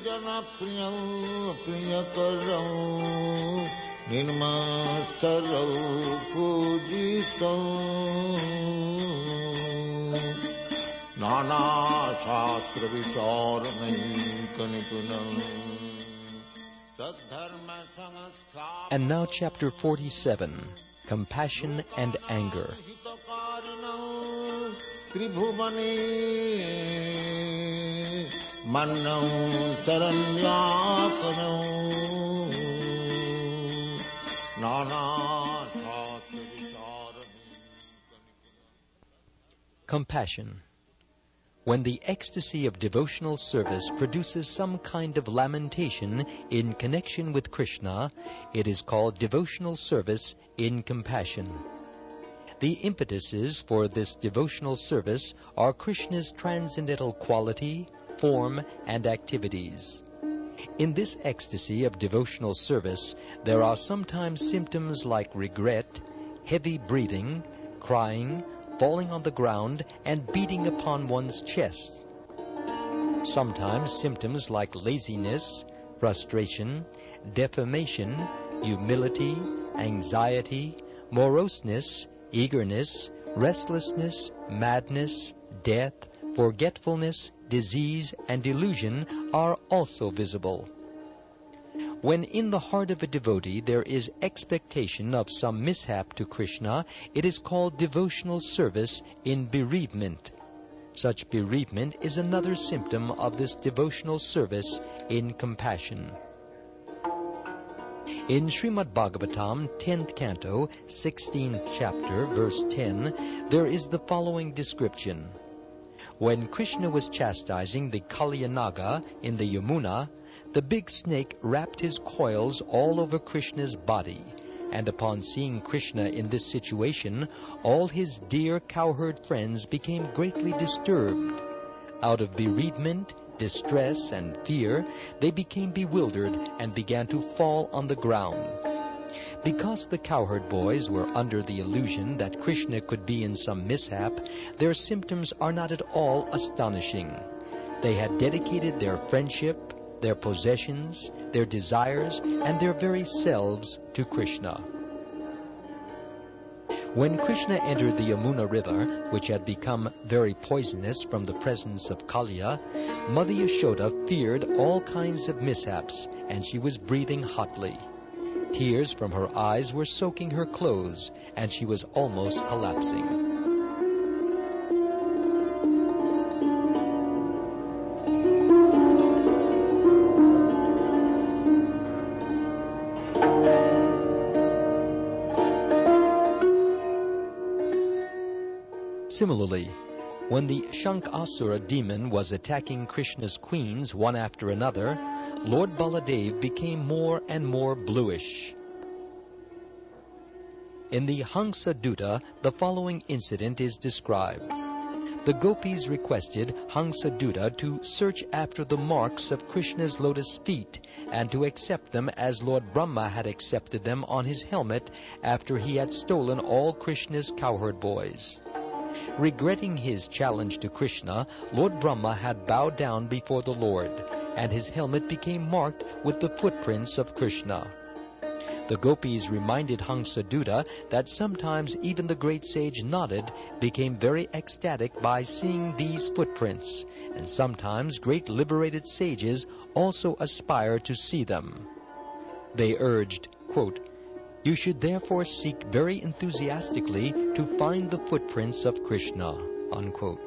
जनप्रियं प्रियकरं निर्मत्सरं पूजितं नानाशास्त्रविचारणैकनिपुणं सद्धर्मसंस्थापनं. And now chapter 47, Compassion and Anger. त्रिभुवने मन्नं शरण्याकरं Compassion. When the ecstasy of devotional service produces some kind of lamentation in connection with Krishna, it is called devotional service in compassion. The impetuses for this devotional service are Krishna's transcendental quality, form, and activities. In this ecstasy of devotional service, there are sometimes symptoms like regret, heavy breathing, crying, falling on the ground, and beating upon one's chest. Sometimes symptoms like laziness, frustration, defamation, humility, anxiety, moroseness, eagerness, restlessness, madness, death, forgetfulness, disease, and delusion are also visible. When in the heart of a devotee there is expectation of some mishap to Krishna, it is called devotional service in bereavement. Such bereavement is another symptom of this devotional service in compassion. In Srimad Bhagavatam, 10th canto, 16th chapter, verse 10, there is the following description. When Krishna was chastising the Kalyanaga in the Yamuna, the big snake wrapped his coils all over Krishna's body, and upon seeing Krishna in this situation, all his dear cowherd friends became greatly disturbed. Out of bereavement, distress, and fear, they became bewildered and began to fall on the ground. Because the cowherd boys were under the illusion that Krishna could be in some mishap, their symptoms are not at all astonishing. They had dedicated their friendship, their possessions, their desires, and their very selves to Krishna. When Krishna entered the Yamuna river, which had become very poisonous from the presence of Kaliya, Mother Yashoda feared all kinds of mishaps, and she was breathing hotly. Tears from her eyes were soaking her clothes, and she was almost collapsing. Similarly, when the Shankasura demon was attacking Krishna's queens one after another, Lord Baladev became more and more bluish. In the Hansadutta, the following incident is described. The gopis requested Hansadutta to search after the marks of Krishna's lotus feet and to accept them as Lord Brahma had accepted them on his helmet after he had stolen all Krishna's cowherd boys. Regretting his challenge to Krishna, Lord Brahma had bowed down before the Lord, and his helmet became marked with the footprints of Krishna. The gopis reminded Hansadutta that sometimes even the great sage Narad became very ecstatic by seeing these footprints, and sometimes great liberated sages also aspire to see them. They urged, quote, "You should therefore seek very enthusiastically to find the footprints of Krishna," unquote.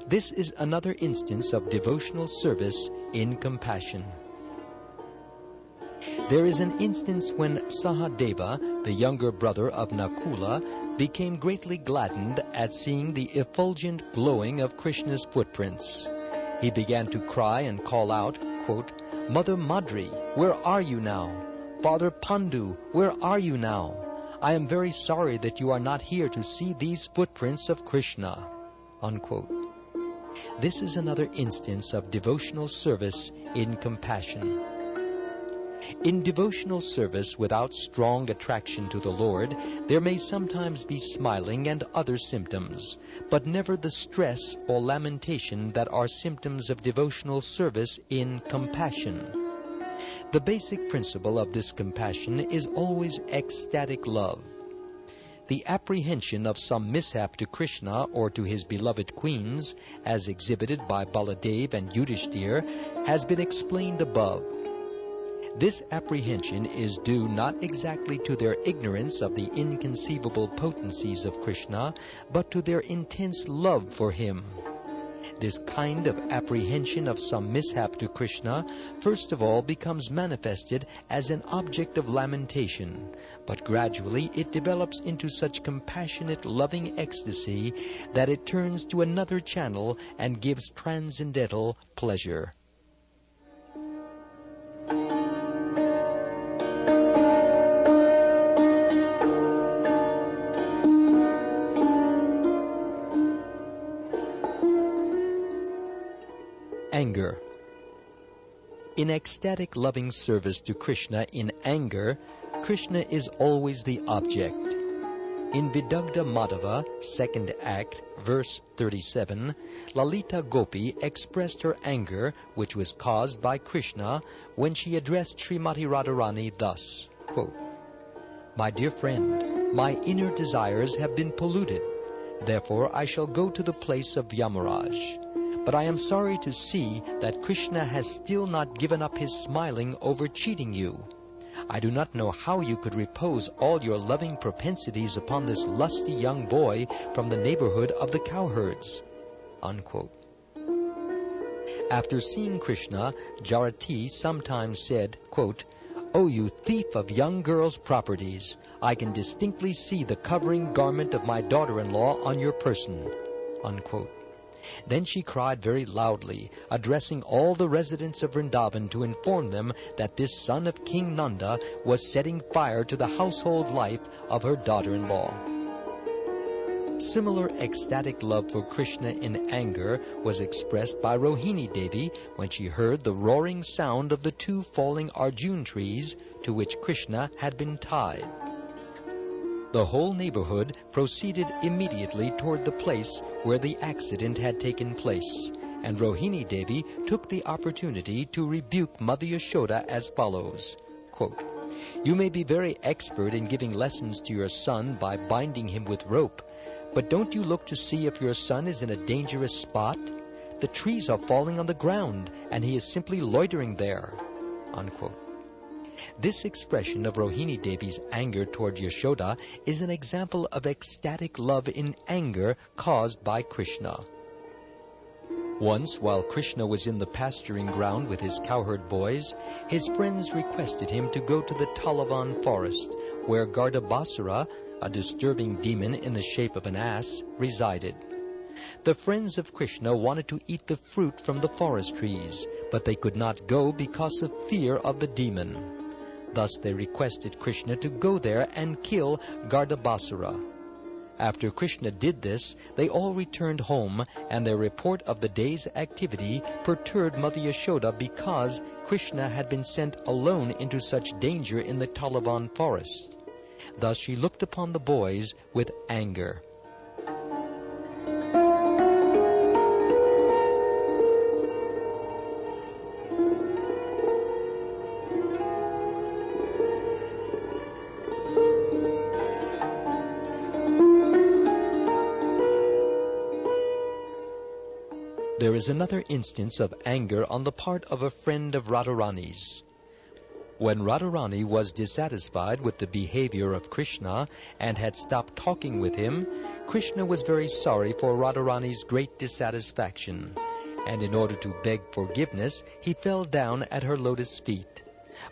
This is another instance of devotional service in compassion. There is an instance when Sahadeva, the younger brother of Nakula, became greatly gladdened at seeing the effulgent glowing of Krishna's footprints. He began to cry and call out, quote, "Mother Madri, where are you now? Father Pandu, where are you now? I am very sorry that you are not here to see these footprints of Krishna," unquote. This is another instance of devotional service in compassion. In devotional service without strong attraction to the Lord, there may sometimes be smiling and other symptoms, but never the stress or lamentation that are symptoms of devotional service in compassion. The basic principle of this compassion is always ecstatic love. The apprehension of some mishap to Krishna or to his beloved queens, as exhibited by Baladev and Yudhishthir, has been explained above. This apprehension is due not exactly to their ignorance of the inconceivable potencies of Krishna, but to their intense love for him. This kind of apprehension of some mishap to Krishna first of all becomes manifested as an object of lamentation, but gradually it develops into such compassionate, loving ecstasy that it turns to another channel and gives transcendental pleasure. Anger. In ecstatic loving service to Krishna in anger, Krishna is always the object. In Vidagdha Madhava, 2nd Act, verse 37, Lalita Gopi expressed her anger, which was caused by Krishna, when she addressed Srimati Radharani thus, quote, "My dear friend, my inner desires have been polluted. Therefore I shall go to the place of Yamaraj. But I am sorry to see that Krishna has still not given up his smiling over cheating you. I do not know how you could repose all your loving propensities upon this lusty young boy from the neighborhood of the cowherds." Unquote. After seeing Krishna, Jarati sometimes said, quote, "O you thief of young girls' properties, I can distinctly see the covering garment of my daughter-in-law on your person." Unquote. Then she cried very loudly, addressing all the residents of Vrindavan to inform them that this son of King Nanda was setting fire to the household life of her daughter-in-law. Similar ecstatic love for Krishna in anger was expressed by Rohini Devi when she heard the roaring sound of the 2 falling Arjun trees to which Krishna had been tied. The whole neighborhood proceeded immediately toward the place where the accident had taken place, and Rohini Devi took the opportunity to rebuke Mother Yashoda as follows, quote, "You may be very expert in giving lessons to your son by binding him with rope, but don't you look to see if your son is in a dangerous spot? The trees are falling on the ground, and he is simply loitering there." Unquote. This expression of Rohini Devi's anger toward Yashoda is an example of ecstatic love in anger caused by Krishna. Once, while Krishna was in the pasturing ground with his cowherd boys, his friends requested him to go to the Talavan forest, where Gardabasura, a disturbing demon in the shape of an ass, resided. The friends of Krishna wanted to eat the fruit from the forest trees, but they could not go because of fear of the demon. Thus they requested Krishna to go there and kill Gardabasura. After Krishna did this, they all returned home, and their report of the day's activity perturbed Mother Yashoda because Krishna had been sent alone into such danger in the Talavan forest. Thus she looked upon the boys with anger. There is another instance of anger on the part of a friend of Radharani's. When Radharani was dissatisfied with the behavior of Krishna and had stopped talking with him, Krishna was very sorry for Radharani's great dissatisfaction, and in order to beg forgiveness, he fell down at her lotus feet.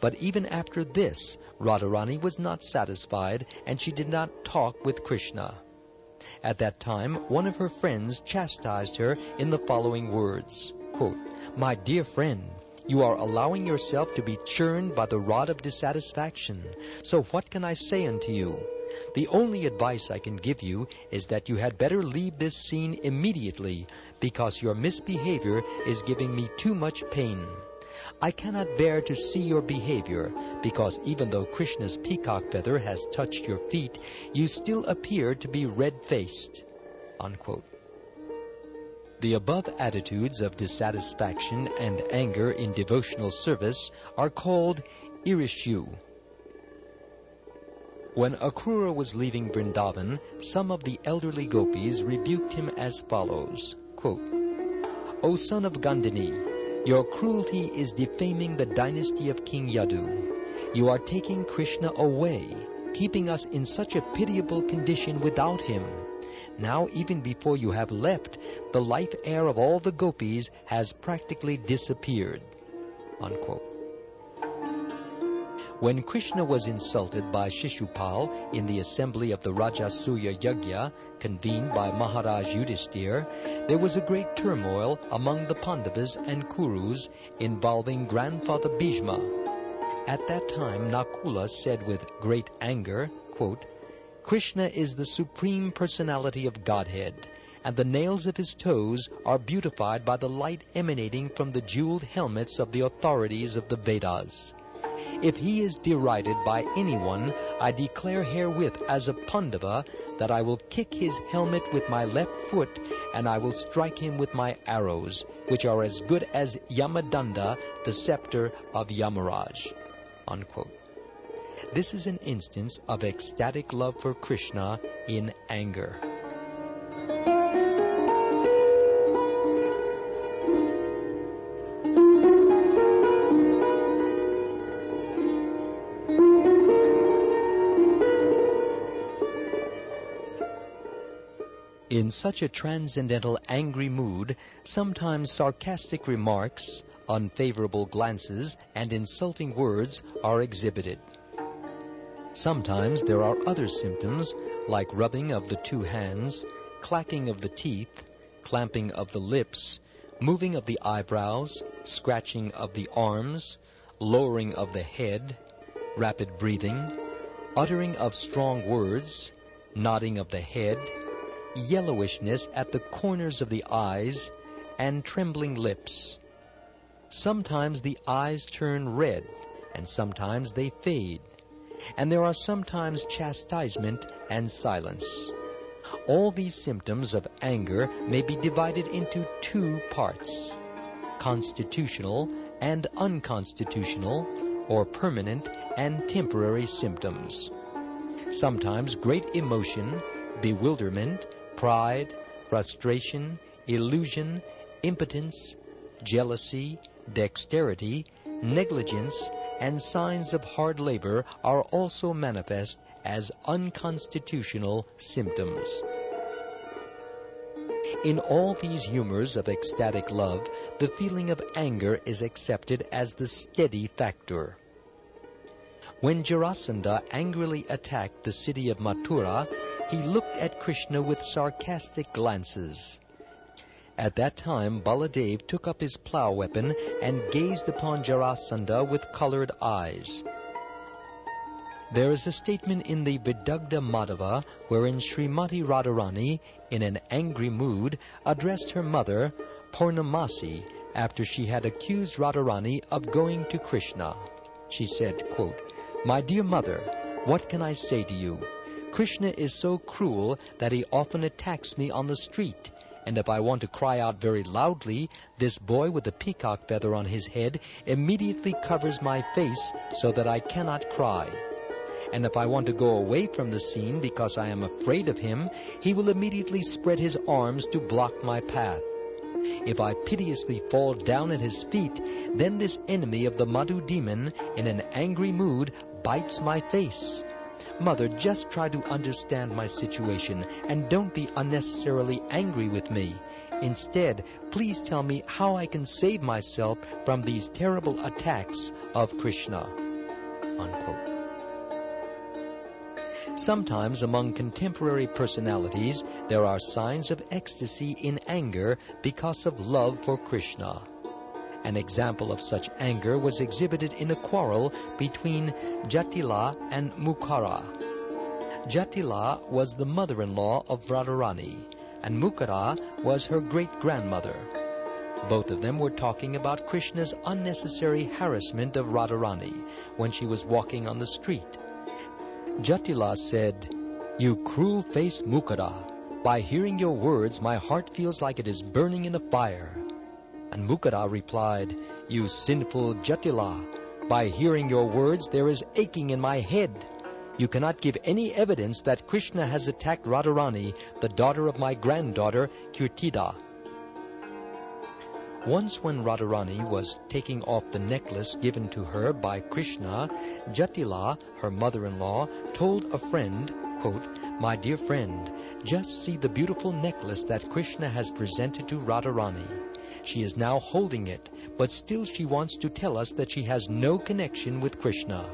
But even after this, Radharani was not satisfied, and she did not talk with Krishna. At that time, one of her friends chastised her in the following words, quote, "My dear friend, you are allowing yourself to be churned by the rod of dissatisfaction. So what can I say unto you? The only advice I can give you is that you had better leave this scene immediately, because your misbehavior is giving me too much pain. I cannot bear to see your behavior, because even though Krishna's peacock feather has touched your feet, you still appear to be red-faced." Unquote. The above attitudes of dissatisfaction and anger in devotional service are called irishu. When Akrura was leaving Vrindavan, some of the elderly gopis rebuked him as follows, quote, "O son of Gandhini, your cruelty is defaming the dynasty of King Yadu. You are taking Krishna away, keeping us in such a pitiable condition without him. Now, even before you have left, the life air of all the gopis has practically disappeared." Unquote. When Krishna was insulted by Shishupal in the assembly of the Rajasuya Yajna convened by Maharaj Yudhishthir, there was a great turmoil among the Pandavas and Kurus involving grandfather Bhishma. At that time, Nakula said with great anger, quote, "Krishna is the supreme personality of Godhead, and the nails of his toes are beautified by the light emanating from the jeweled helmets of the authorities of the Vedas. If he is derided by anyone, I declare herewith as a Pandava that I will kick his helmet with my left foot, and I will strike him with my arrows, which are as good as Yamadanda, the scepter of Yamaraj." Unquote. This is an instance of ecstatic love for Krishna in anger. In such a transcendental angry mood, sometimes sarcastic remarks, unfavorable glances, and insulting words are exhibited. Sometimes there are other symptoms, like rubbing of the two hands, clacking of the teeth, clamping of the lips, moving of the eyebrows, scratching of the arms, lowering of the head, rapid breathing, uttering of strong words, nodding of the head, yellowishness at the corners of the eyes, and trembling lips. Sometimes the eyes turn red, and sometimes they fade, and there are sometimes chastisement and silence. All these symptoms of anger may be divided into two parts: constitutional and unconstitutional, or permanent and temporary symptoms. Sometimes great emotion, bewilderment, pride, frustration, illusion, impotence, jealousy, dexterity, negligence, and signs of hard labor are also manifest as unconstitutional symptoms. In all these humors of ecstatic love, the feeling of anger is accepted as the steady factor. When Jarasandha angrily attacked the city of Mathura, he looked at Krishna with sarcastic glances. At that time, Baladev took up his plough weapon and gazed upon Jarasandha with colored eyes. There is a statement in the Vidagdha Madhava wherein Srimati Radharani, in an angry mood, addressed her mother, Purnamasi, after she had accused Radharani of going to Krishna. She said, quote, "My dear mother, what can I say to you? Krishna is so cruel that he often attacks me on the street, and if I want to cry out very loudly, this boy with a peacock feather on his head immediately covers my face so that I cannot cry. And if I want to go away from the scene because I am afraid of him, he will immediately spread his arms to block my path. If I piteously fall down at his feet, then this enemy of the Madhu demon, in an angry mood, bites my face. Mother, just try to understand my situation and don't be unnecessarily angry with me. Instead, please tell me how I can save myself from these terrible attacks of Krishna." Unquote. Sometimes among contemporary personalities, there are signs of ecstasy in anger because of love for Krishna. An example of such anger was exhibited in a quarrel between Jatila and Mukara. Jatila was the mother-in-law of Radharani, and Mukara was her great-grandmother. Both of them were talking about Krishna's unnecessary harassment of Radharani when she was walking on the street. Jatila said, "You cruel-faced Mukada, by hearing your words my heart feels like it is burning in a fire." And Mukada replied, "You sinful Jatila, by hearing your words there is aching in my head. You cannot give any evidence that Krishna has attacked Radharani, the daughter of my granddaughter Kirtida." Once when Radharani was taking off the necklace given to her by Krishna, Jatila, her mother-in-law, told a friend, quote, "My dear friend, just see the beautiful necklace that Krishna has presented to Radharani. She is now holding it, but still she wants to tell us that she has no connection with Krishna.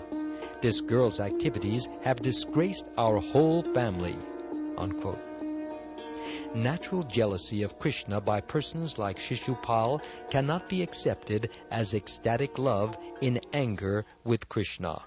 This girl's activities have disgraced our whole family." Unquote. Natural jealousy of Krishna by persons like Shishupal cannot be accepted as ecstatic love in anger with Krishna.